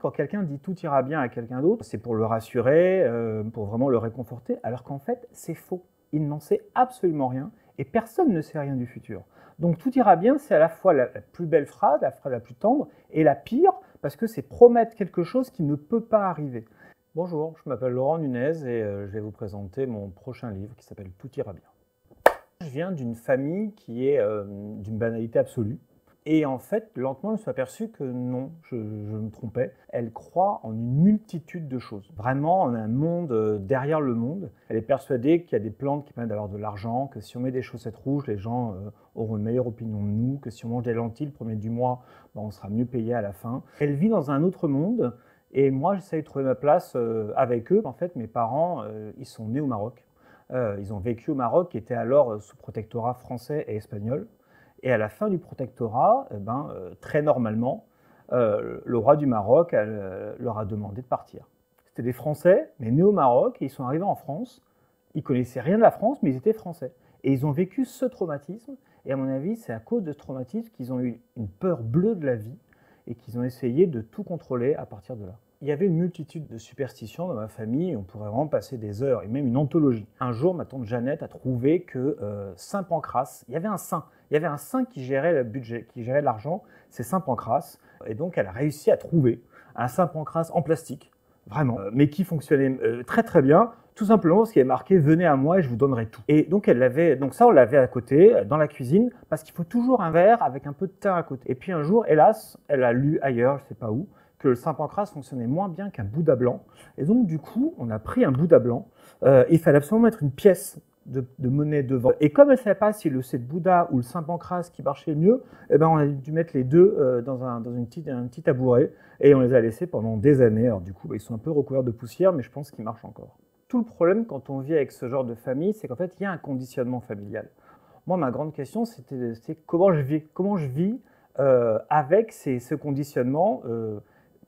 quand quelqu'un dit tout ira bien à quelqu'un d'autre, c'est pour le rassurer, pour vraiment le réconforter, alors qu'en fait, c'est faux. Il n'en sait absolument rien et personne ne sait rien du futur. Donc tout ira bien, c'est à la fois la plus belle phrase, la phrase la plus tendre, et la pire, parce que c'est promettre quelque chose qui ne peut pas arriver. Bonjour, je m'appelle Laurent Nunez et je vais vous présenter mon prochain livre qui s'appelle Tout ira bien. Je viens d'une famille qui est d'une banalité absolue. Et en fait, lentement, je me suis aperçu que non, je me trompais. Elle croit en une multitude de choses. Vraiment, on a un monde derrière le monde. Elle est persuadée qu'il y a des plantes qui permettent d'avoir de l'argent, que si on met des chaussettes rouges, les gens auront une meilleure opinion de nous, que si on mange des lentilles le premier du mois, on sera mieux payé à la fin. Elle vit dans un autre monde et moi, j'essaye de trouver ma place avec eux. En fait, mes parents, ils sont nés au Maroc. Ils ont vécu au Maroc, qui était alors sous protectorat français et espagnol. Et à la fin du protectorat, très normalement, le roi du Maroc leur a demandé de partir. C'était des Français, mais nés au Maroc, et ils sont arrivés en France. Ils ne connaissaient rien de la France, mais ils étaient Français. Et ils ont vécu ce traumatisme, et à mon avis, c'est à cause de ce traumatisme qu'ils ont eu une peur bleue de la vie, et qu'ils ont essayé de tout contrôler à partir de là. Il y avait une multitude de superstitions dans ma famille, on pourrait vraiment passer des heures, et même une anthologie. Un jour, ma tante Jeannette a trouvé que Saint Pancrace, il y avait un saint qui gérait le budget, qui gérait l'argent, c'est Saint Pancrace, et donc elle a réussi à trouver un Saint Pancrace en plastique, vraiment, mais qui fonctionnait très très bien, tout simplement parce qu'il est marqué « Venez à moi et je vous donnerai tout ». Et donc on l'avait à côté, dans la cuisine, parce qu'il faut toujours un verre avec un peu de thym à côté. Et puis un jour, hélas, elle a lu ailleurs, je ne sais pas où, que le Saint Pancrace fonctionnait moins bien qu'un Bouddha blanc. Et donc du coup, on a pris un Bouddha blanc, il fallait absolument mettre une pièce de monnaie devant. Et comme elle ne savait pas si c'est le Bouddha ou le Saint Pancrace qui marchait mieux, on a dû mettre les deux dans un petit tabouret et on les a laissés pendant des années. Alors du coup, ils sont un peu recouverts de poussière, mais je pense qu'ils marchent encore. Tout le problème quand on vit avec ce genre de famille, c'est qu'en fait, il y a un conditionnement familial. Moi, ma grande question, c'était comment je vis avec ce conditionnement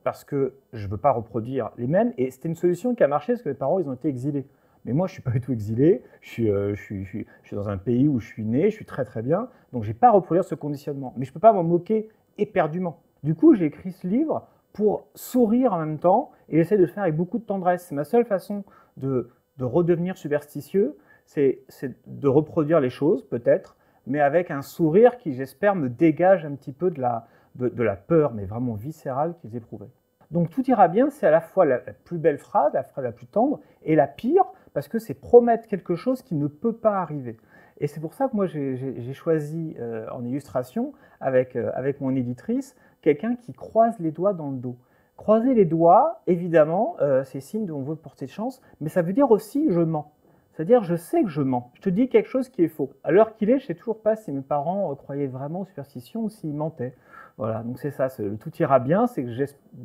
parce que je ne veux pas reproduire les mêmes. Et c'était une solution qui a marché parce que mes parents, ils ont été exilés. Mais moi, je ne suis pas du tout exilé, je suis dans un pays où je suis né, je suis très très bien, donc je n'ai pas à reproduire ce conditionnement. Mais je ne peux pas m'en moquer éperdument. Du coup, j'ai écrit ce livre pour sourire en même temps, et j'essaie de le faire avec beaucoup de tendresse. C'est ma seule façon de redevenir superstitieux, c'est de reproduire les choses, peut-être, mais avec un sourire qui, j'espère, me dégage un petit peu de la peur, mais vraiment viscérale qu'ils éprouvaient. Donc tout ira bien, c'est à la fois la plus belle phrase, la phrase la plus tendre, et la pire, parce que c'est promettre quelque chose qui ne peut pas arriver. Et c'est pour ça que moi j'ai choisi en illustration, avec mon éditrice, quelqu'un qui croise les doigts dans le dos. Croiser les doigts, évidemment, c'est signe qu'on veut porter de chance, mais ça veut dire aussi je mens. C'est-à-dire je sais que je mens, je te dis quelque chose qui est faux. À l'heure qu'il est, je ne sais toujours pas si mes parents croyaient vraiment aux superstitions ou s'ils mentaient. Voilà, donc c'est ça, le tout ira bien, c'est que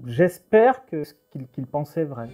j'espère qu'ils pensaient vrai.